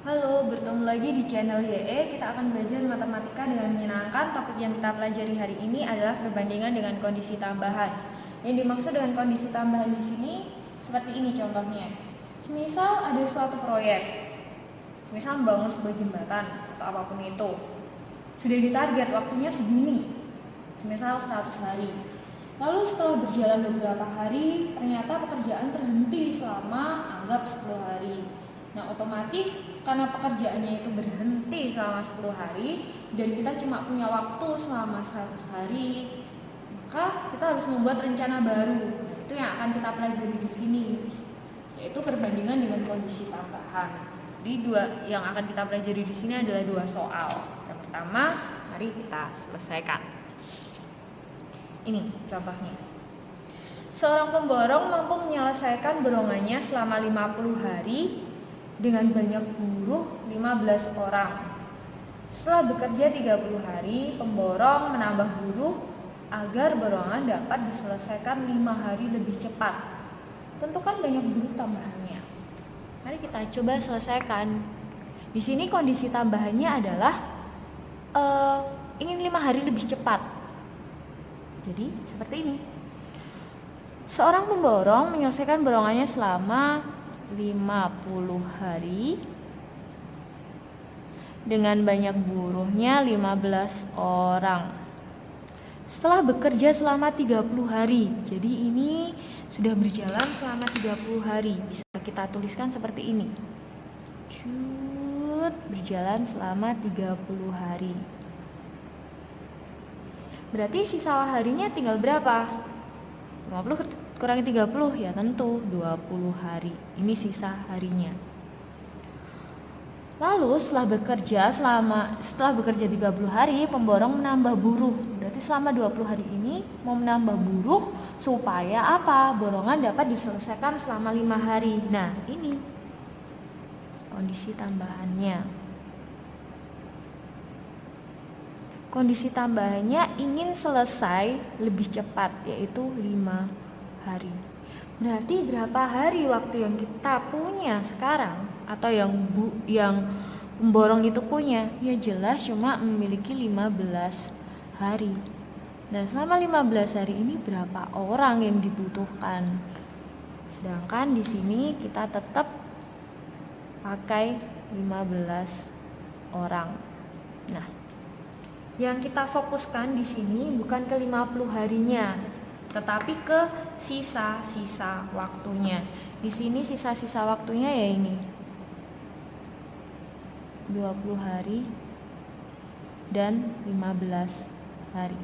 Halo, bertemu lagi di channel YE. Kita akan belajar matematika dengan menyenangkan. Topik yang kita pelajari hari ini adalah perbandingan dengan kondisi tambahan. Yang dimaksud dengan kondisi tambahan di sini seperti ini contohnya. Semisal ada suatu proyek, semisal membangun sebuah jembatan atau apapun itu, sudah ditarget waktunya segini, semisal 100 hari. Lalu setelah berjalan beberapa hari, ternyata pekerjaan terhenti selama anggap 10 hari. Nah, otomatis karena pekerjaannya itu berhenti selama 10 hari dan kita cuma punya waktu selama 100 hari, maka kita harus membuat rencana baru. Itu yang akan kita pelajari di sini, yaitu perbandingan dengan kondisi tambahan. Jadi yang akan kita pelajari di sini adalah 2 soal. Yang pertama, mari kita selesaikan. Ini contohnya. Seorang pemborong mampu menyelesaikan borongannya selama 50 hari dengan banyak buruh 15 orang. Setelah bekerja 30 hari, pemborong menambah buruh agar borongan dapat diselesaikan 5 hari lebih cepat. Tentukan banyak buruh tambahannya. Mari kita coba selesaikan. Di sini kondisi tambahannya adalah ingin 5 hari lebih cepat. Jadi seperti ini. Seorang pemborong menyelesaikan borongannya selama 50 hari dengan banyak buruhnya 15 orang. Setelah bekerja selama 30 hari. Jadi ini sudah berjalan selama 30 hari. Bisa kita tuliskan seperti ini. Berjalan selama 30 hari. Berarti sisa harinya tinggal berapa? 50 kurangi 30 ya tentu 20 hari. Ini sisa harinya. Lalu setelah bekerja 30 hari, pemborong menambah buruh. Berarti selama 20 hari ini mau menambah buruh supaya apa? Borongan dapat diselesaikan selama 5 hari. Nah, ini kondisi tambahannya. Kondisi tambahannya ingin selesai lebih cepat, yaitu 5 hari. Berarti berapa hari waktu yang kita punya sekarang atau yang pemborong itu punya? Ya jelas cuma memiliki 15 hari. Nah, selama 15 hari ini berapa orang yang dibutuhkan? Sedangkan di sini kita tetap pakai 15 orang. Nah, yang kita fokuskan di sini bukan ke 50 harinya, tetapi ke sisa-sisa waktunya. Di sini sisa-sisa waktunya ya ini 20 hari dan 15 hari.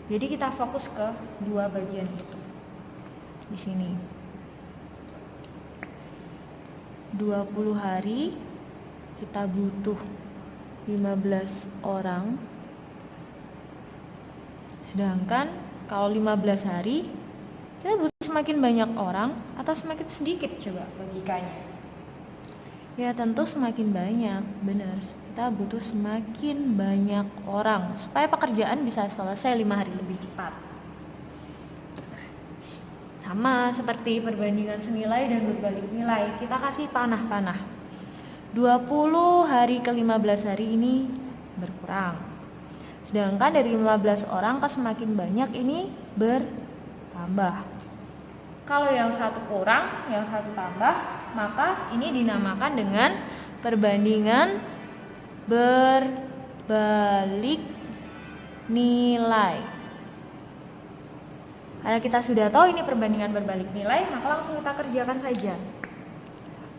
Jadi kita fokus ke dua bagian itu. Di sini 20 hari kita butuh 15 orang. Sedangkan kalau 15 hari kita butuh semakin banyak orang atau semakin sedikit, coba logikanya. Ya tentu semakin banyak, benar. Kita butuh semakin banyak orang supaya pekerjaan bisa selesai 5 hari lebih cepat. Sama seperti perbandingan senilai dan berbalik nilai, kita kasih panah-panah. 20 hari ke 15 hari ini berkurang. Sedangkan dari 15 orang ke semakin banyak ini bertambah. Kalau yang satu kurang, yang satu tambah, maka ini dinamakan dengan perbandingan berbalik nilai. Karena kita sudah tahu ini perbandingan berbalik nilai, maka langsung kita kerjakan saja.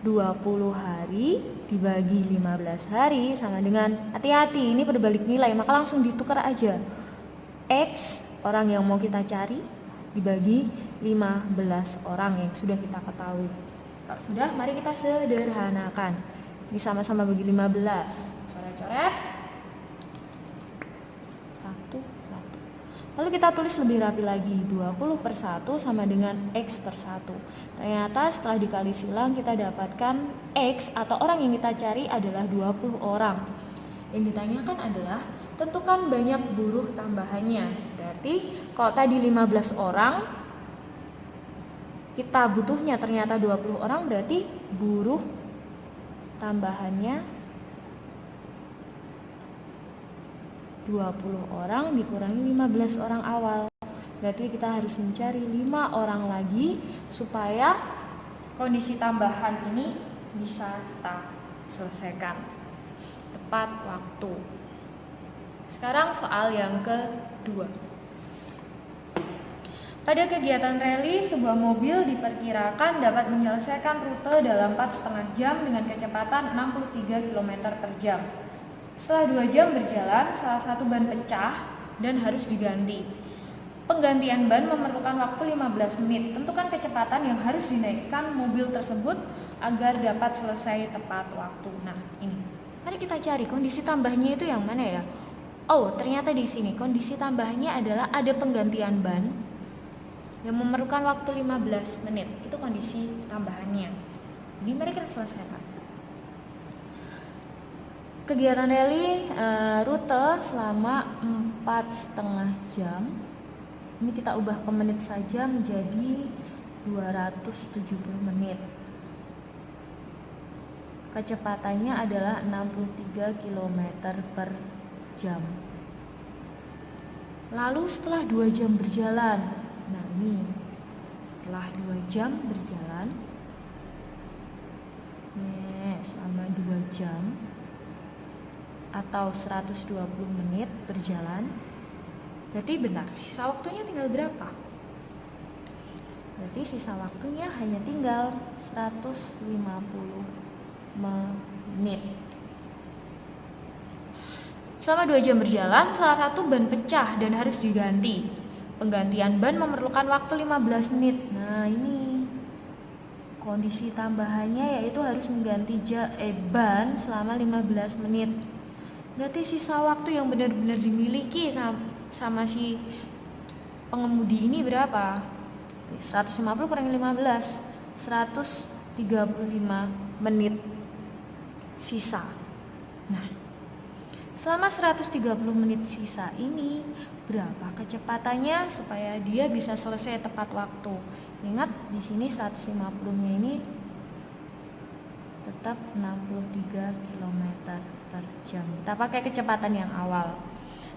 20 hari dibagi 15 hari sama dengan, hati-hati ini berbalik nilai, maka langsung ditukar aja. X orang yang mau kita cari dibagi 15 orang yang sudah kita ketahui. Kalau sudah, mari kita sederhanakan. Ini sama-sama bagi 15. Coret-coret. 1, 1. Lalu kita tulis lebih rapi lagi, 20 per 1 sama dengan X per 1. Ternyata setelah dikali silang kita dapatkan X atau orang yang kita cari adalah 20 orang. Yang ditanyakan adalah tentukan banyak buruh tambahannya. Berarti kalau tadi 15 orang, kita butuhnya ternyata 20 orang, berarti buruh tambahannya 20 orang dikurangi 15 orang awal. Berarti kita harus mencari 5 orang lagi supaya kondisi tambahan ini bisa kita selesaikan tepat waktu. Sekarang soal yang kedua. Pada kegiatan rally, sebuah mobil diperkirakan dapat menyelesaikan rute dalam 4,5 jam dengan kecepatan 63 km per jam. Setelah 2 jam berjalan, salah satu ban pecah dan harus diganti. Penggantian ban memerlukan waktu 15 menit. Tentukan kecepatan yang harus dinaikkan mobil tersebut agar dapat selesai tepat waktu. Nah, ini. Mari kita cari kondisi tambahnya itu yang mana ya? Oh, ternyata di sini kondisi tambahnya adalah ada penggantian ban yang memerlukan waktu 15 menit. Itu kondisi tambahannya. Jadi mari kita selesaikan. Kegiatan rally rute selama 4,5 jam. Ini kita ubah ke menit saja menjadi 270 menit. Kecepatannya adalah 63 km per jam. Lalu setelah 2 jam berjalan, nah ini setelah 2 jam berjalan, selama 2 jam atau 120 menit berjalan, berarti benar, sisa waktunya tinggal berapa? Berarti sisa waktunya hanya tinggal 150 menit. Selama 2 jam berjalan, salah satu ban pecah dan harus diganti. Penggantian ban memerlukan waktu 15 menit. Nah, ini kondisi tambahannya yaitu harus mengganti ban selama 15 menit. Berarti sisa waktu yang benar-benar dimiliki sama si pengemudi ini berapa? 150 kurangi 15, 135 menit sisa. Nah, selama 130 menit sisa ini berapa kecepatannya supaya dia bisa selesai tepat waktu? Ingat di sini 150-nya ini tetap 63 km per jam. Kita pakai kecepatan yang awal.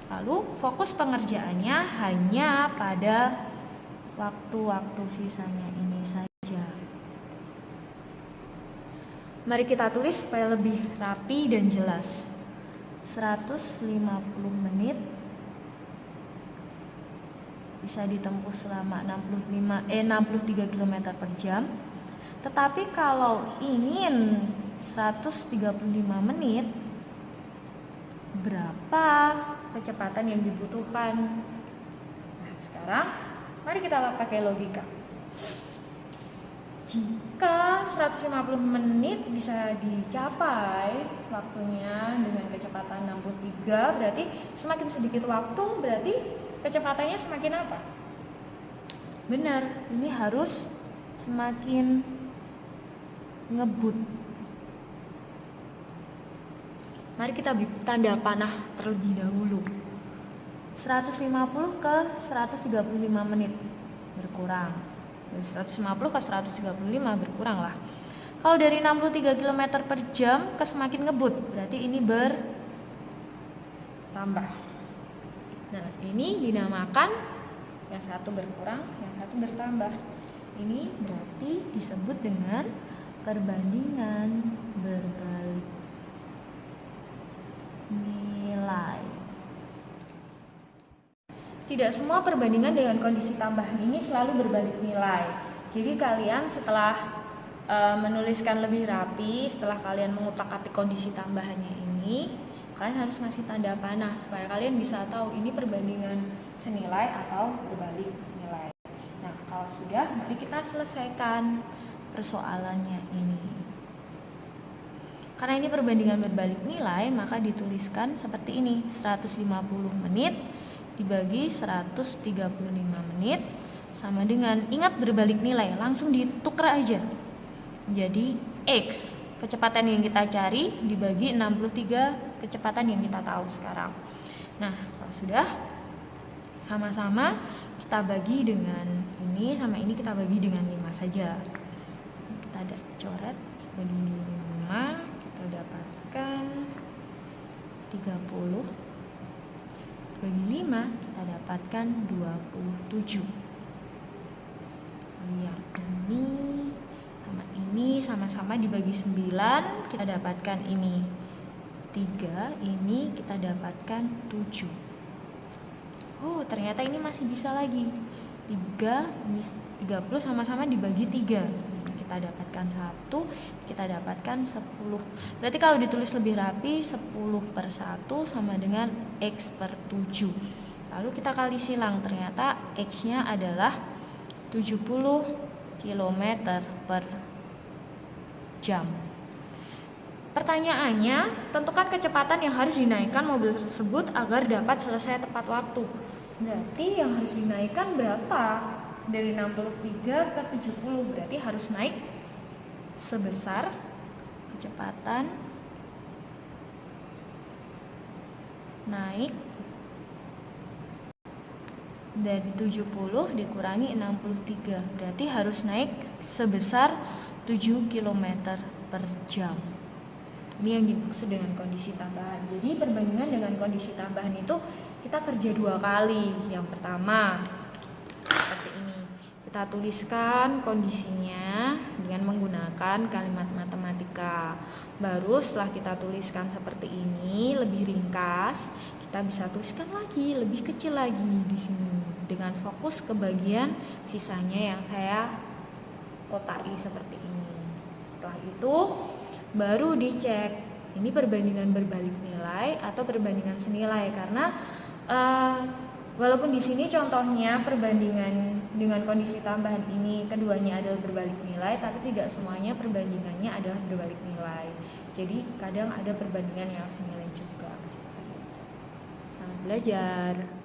Lalu fokus pengerjaannya hanya pada waktu-waktu sisanya ini saja. Mari kita tulis supaya lebih rapi dan jelas. 150 menit bisa ditempuh selama 63 km per jam. Tetapi kalau ingin 135 menit, berapa kecepatan yang dibutuhkan? Nah, sekarang mari kita pakai logika. Jika 150 menit bisa dicapai waktunya dengan kecepatan 63, berarti semakin sedikit waktu berarti kecepatannya semakin apa? Benar, ini harus semakin ngebut. Mari kita tanda panah terlebih dahulu. 150 ke 135 menit berkurang. Dari 150 ke 135 berkurang lah. Kalau dari 63 km per jam ke semakin ngebut, berarti ini bertambah. Nah, ini dinamakan yang satu berkurang, yang satu bertambah. Ini berarti disebut dengan perbandingan berbalik nilai. Tidak semua perbandingan dengan kondisi tambahan ini selalu berbalik nilai. Jadi kalian setelah menuliskan lebih rapi, setelah kalian mengutak-atik kondisi tambahannya ini, kalian harus ngasih tanda panah supaya kalian bisa tahu ini perbandingan senilai atau berbalik nilai. Nah, kalau sudah, mari kita selesaikan persoalannya ini. Karena ini perbandingan berbalik nilai, maka dituliskan seperti ini, 150 menit dibagi 135 menit sama dengan, ingat berbalik nilai, langsung ditukar aja. Jadi X, kecepatan yang kita cari dibagi 63 kecepatan yang kita tahu sekarang. Nah, kalau sudah, sama-sama kita bagi dengan ini sama ini, kita bagi dengan 5 saja. Kita ada coret, bagi 5, kita kita dapatkan 30 bagi 5 kita dapatkan 27. Yang ini sama-sama dibagi 9 kita dapatkan ini 3, ini kita dapatkan 7. Oh, ternyata ini masih bisa lagi. 3, ini 30 sama-sama dibagi 3. Kita dapatkan 1, kita dapatkan 10. Berarti kalau ditulis lebih rapi, 10/1 sama dengan X/7. Lalu kita kali silang, ternyata X-nya adalah 70 km per jam. Pertanyaannya, tentukan kecepatan yang harus dinaikkan mobil tersebut agar dapat selesai tepat waktu. Berarti yang harus dinaikkan berapa? Dari 63 ke 70, berarti harus naik sebesar kecepatan naik dari 70 dikurangi 63, berarti harus naik sebesar 7 km per jam. Ini yang dimaksud dengan kondisi tambahan. Jadi perbandingan dengan kondisi tambahan itu kita kerja 2 kali. Yang pertama seperti ini, kita tuliskan kondisinya dengan menggunakan kalimat matematika. Baru setelah kita tuliskan seperti ini lebih ringkas, kita bisa tuliskan lagi lebih kecil lagi di sini dengan fokus ke bagian sisanya yang saya kotai seperti ini. Setelah itu baru dicek ini perbandingan berbalik nilai atau perbandingan senilai, karena walaupun di sini contohnya perbandingan dengan kondisi tambahan ini keduanya adalah berbalik nilai, tapi tidak semuanya perbandingannya adalah berbalik nilai. Jadi kadang ada perbandingan yang senilai juga. Selamat belajar.